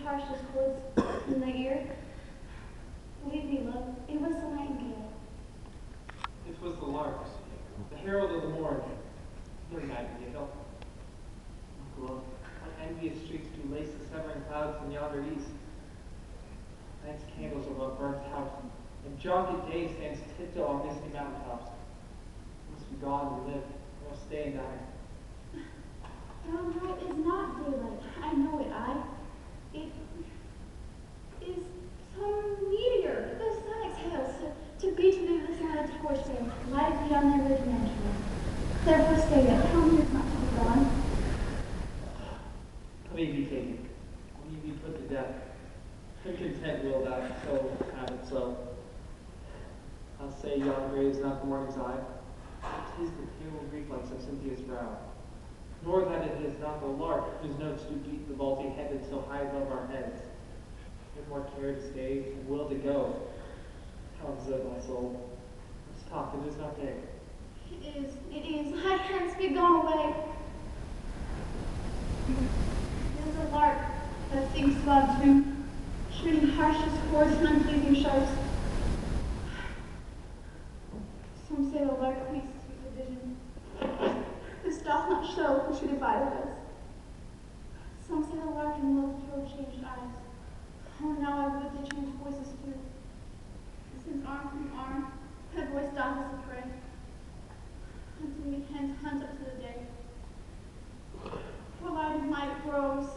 harshest chords in the ear. Believe me, love, it was the nightingale. It was the larks, the herald of the morn. No nightingale. Uncle, what envious streaks do lace the severing clouds in yonder east? Night's candles above burnt out, and jaunted day stands tiptoe on misty mountaintops. Must be gone and live, or stay and die. No, it is not daylight. I know it, It is some meteor the sun exhales to beat through this light torch there, light beyond their radiant entrance. Therefore stay yet. Tell me it's not to be gone. Let me be taken. Let me be put to death. Content will that so have it so. I'll say yon grave is not the morning's eye. Tis the pale reflex of Cynthia's brow. Nor that it is not the lark whose notes do beat the vaulting heaven so high above our heads. Have more care to stay and will to go. How observe my soul. Let's talk, it is not day. It is. I can't be gone away. It is a lark that sings to our tune, shooting harshest chords and unpleasing sharps. Some say the lark weeps with a vision. This doth not show who should divided us. Some say the lark in love throw changed eyes. Oh, now I would they change voices too. Since arm from arm, her voice doth us a prey. Until we can't hunt up to the day. For light and light grows.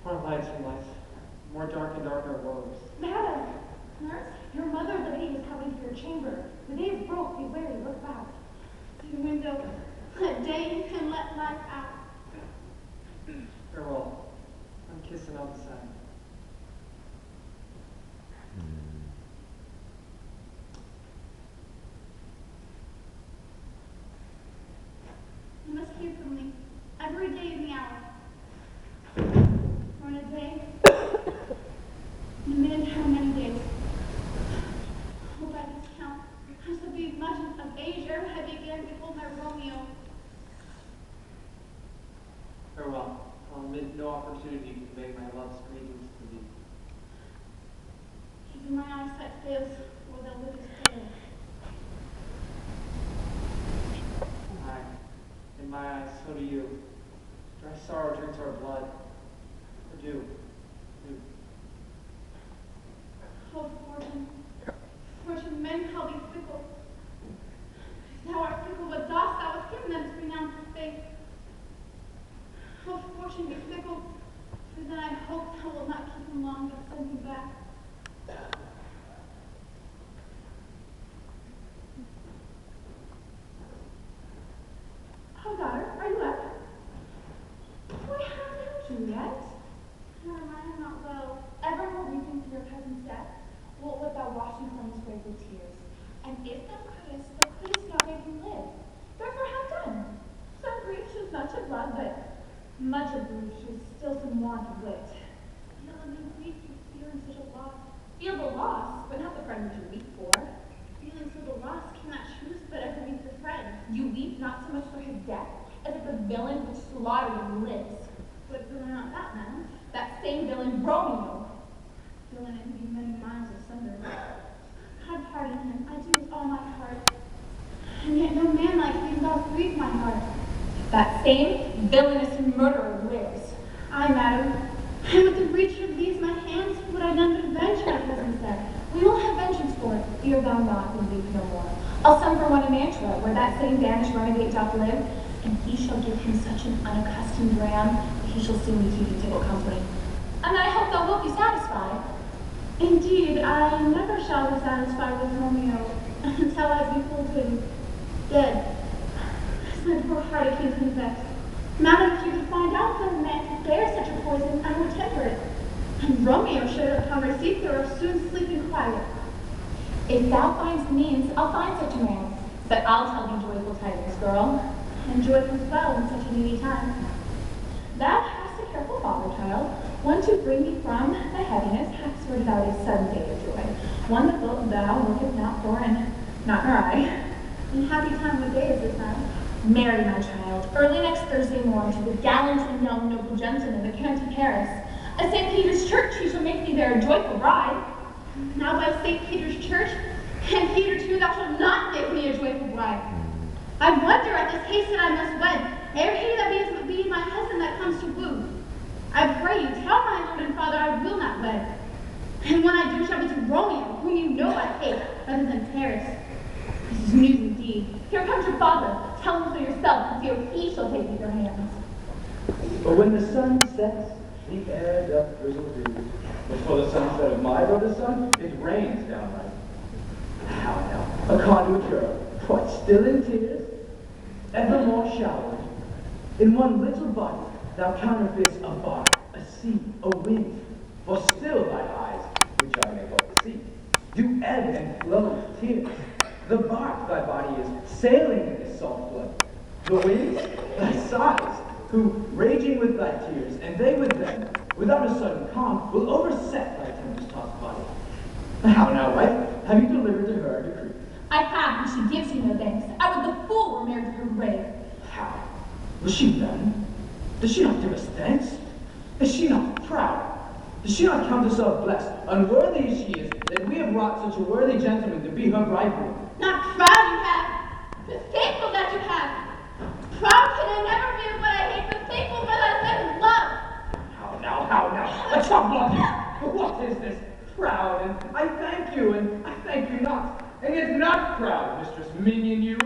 More lights and lights, more dark and darker woes. Madam, nurse, your mother the baby is coming to your chamber. The day is broke, be wary, look back. Through the window, let day and let light out. Farewell. I'm kissing on the side. You must hear from me every day in the hour. For in a day, in a minute, how many days? Oh, by this count, I shall be much of age ere I begin to behold my Romeo. Farewell. I'll omit no opportunity to convey my love's greetings to thee. Even my eyesight fails, or thou livest fail. Aye. In my eyes, so do you. Dry sorrow drinks our blood. Or do. Oh, fortune, men call thee fickle. Thou art fickle, but dost thou with him then to renounce his faith? Oh, fortune, be fickle, for then I hope thou wilt not keep him long, but send him back. Oh, daughter, are you up? Why, how now, Juliet? Madam, I am not well. Evermore weeping for your cousin's death? What wilt thou wash him from his grave with tears? And if thou couldst not make him live. Therefore have done. Some grief shews much of blood, but much of grief shews still some want of wit. Feel a new grief for feeling such a loss. Feel the loss, but not the friend which you weep for. Feeling so the loss cannot choose but ever weep the friend. You weep not so much for his death as if the villain which slaughtered him lives. What villain not that, madam? That same villain, Romeo. Villain and be many miles asunder. God pardon him, I do with all my heart. And yet no man like thee doth grieve my heart. That same villainous murderer lives. Aye, madam, and with the reach of these my hands would I none but avenge my cousin's death. We will have vengeance for it, fear thou not, and weep no more. I'll send for one in Mantua, where that same banished renegade doth live, and he shall give him such an unaccustomed dram that he shall soon be keeping table company. And I hope thou wilt be satisfied. Indeed, I never shall be satisfied with Romeo until I behold him dead. As my poor heart acutes me vexed. Madam, if you could find out that a man could bear such a poison, I would temper it. And Romeo should upon receipt thereof soon sleep in quiet. If thou find'st means, I'll find such a man. But I'll tell thee joyful tidings, girl, and joyful as well in such a needy time. Thou hast a careful father, child, one to bring thee from thy heaviness, hath sorted out a sudden day of joy, one that thou lookest not for, and not nor I. And happy time what day is this now? Marry, my child, early next Thursday morn to the gallant and young noble gentleman, the Count of Paris. At St. Peter's Church, he shall make thee there a joyful bride. Now by St. Peter's Church, and Peter too, thou shalt not make me a joyful bride. I wonder at this haste that I must wed, ere he that be my husband that comes to woo. I pray you, tell my Lord and Father I will not wed. And when I do, shall be to Romeo, whom you know I hate, rather than Paris. This is news indeed. Here comes your father. Tell him so yourself, and see how he shall take with your hands. But when the sun sets, the air doth drizzle dew. Before the sunset of my brother's son, it rains downright. How now, a conduit girl, quite still in tears, evermore showered. In one little body, thou counterfeitest a bar, a sea, a wind. For still thy eyes, which I may hope to see, do ebb and flow with tears. The bark thy body is, sailing in this salt flood. The winds, thy sighs, who, raging with thy tears, and they with them, without a sudden calm, will overset thy tempest-tossed body. How now, wife, have you delivered to her a decree? I have, and she gives you no thanks. I would the fool were married to her grave. How? Was she then? Does she not give us thanks? Is she not proud? Does she not count herself blessed, unworthy as she is, that we have wrought such a worthy gentleman to be her bridegroom? Not proud you have, but faithful that you have. Proud can I never be of what I hate, but faithful for that second love. How now? A trouble! What is this? Proud, and I thank you, and I thank you not. And yet not proud, Mistress Minion you.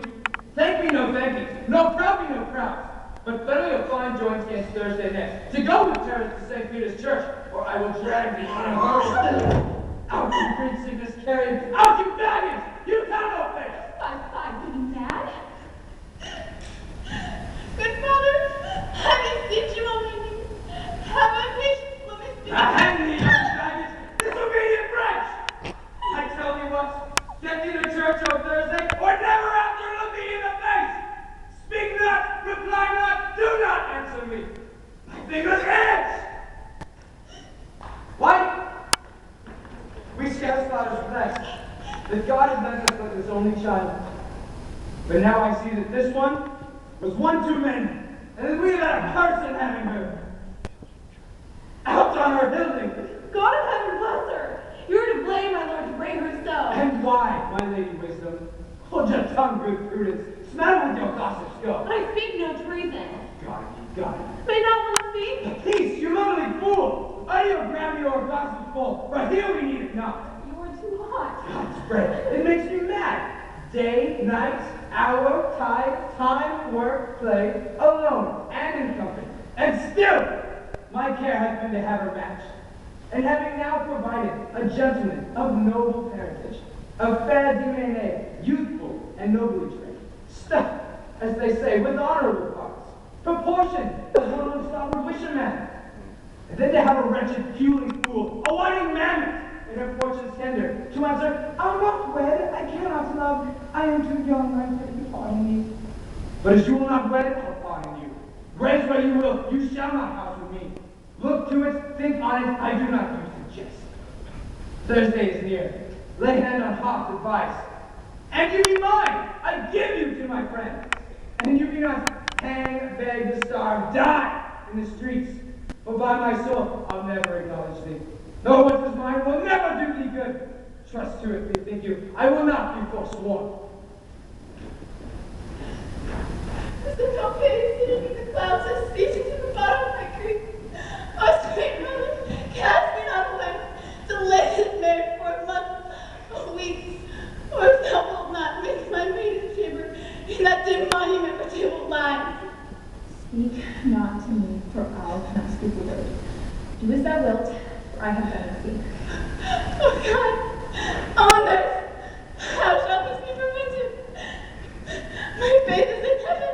Thank me no thankies, no proud me no proud. But better you'll find joints against Thursday next, to go with Terence to St. Peter's Church, or I will drag thee on a horse. Out, you great sickness carried, out, you baggage! You come no face! By being mad? Good father, I beseech you on my knees. Have my patience, let me speak. Hang thee, young baggage, disobedient wretch! I tell you what, get thee to church on Thursday, or never after look thee in the face! Speak not, reply not, do not answer me! My fingers itch! Wife, we scarce thought us blessed that God had lent us but his only child. But now I see that this one was one too many, and that we have had a curse in having her. Out on her building! God in heaven bless her. You are to blame, my lord, to bring her so. And why, my lady wisdom? Hold your tongue, good prudence. Smell with your gossips go. I speak no treason. God it. May not one speak? Peace, you lovely fool! Utter your grammar or gossip full, for here we need it not. You are too hot. God's bread, it makes me mad. Day, night, hour, tide, time, work, play, alone, and in company. And still, my care has been to have her matched. And having now provided a gentleman of noble parentage, of fair demeanor, youthful and nobly trained, stuffed, as they say, with honorable parts, proportioned as one would stop would wish a man. And then to have a wretched, puling fool, a whining mammoth, in her fortune's tender, to answer, I'm not wed, I cannot love, I am too young, I beg you pardon me. But as you will not wed, I'll pardon you. Grace where you will, you shall not house with me. Look to it, think on it, I do not use to jest. Thursday is near. Lay hand on hot advice. And you be mine, I give you to my friend. And you be not hang, beg, starve, die in the streets. For by my soul, I'll never acknowledge thee. Nor what is mine will never do thee good. Trust to it, bethink you, I will not be forsworn. Mr. Capulete sitting in the clouds, I speak to the bottom of my grief. Oh, sweet mother, cast me not away, to lay this married for a month, a week, or if thou wilt not make my maiden chamber in that dim monument which it will lie. Speak not to me, for I cannot speak a word. Do as thou wilt, for I have done with thee. Oh God, oh nurse, how shall this be prevented? My faith is in heaven,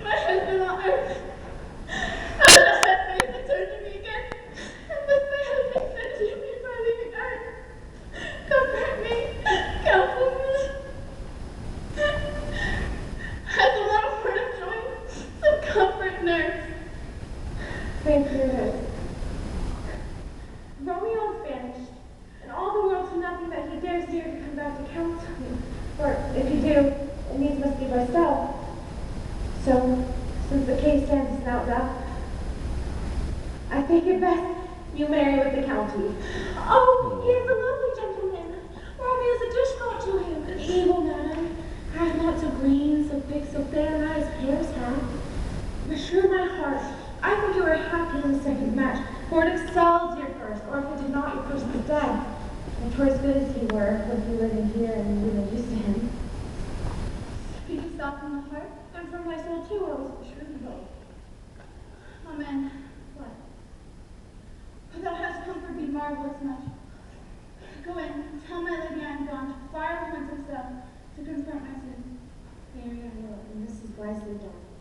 my husband on earth. How shall I have faith to turn to me again, unless my husband sends you before leaving earth? Comfort me, counsel me. Has a little word of joy, some comfort, nurse. Thank you, nurse. Romeo is banished, and all the world to nothing that he dares dare to come back to counsel me. Or, if he do, it needs must be by stealth. So, since the case stands without doubt, I think it best You marry with the county. Oh, he is a lovely gentleman. Romeo is a dish brought to him. An evil man. Hath lots of green, so big, so fair, not as pears have. But sure my heart, I think you were happy in the second match, for it excels your first, or if it did not, your first was dead. And 'twere as good as he were, when he living here and you were used to him. Speakest thou from the heart, and from my soul too, I was truly both. Amen. What? But thou hast comforted me marvelous much. Go in, tell my lady I am gone to fire the winter cell to confront my sins. Marry I will, and this is wisely done.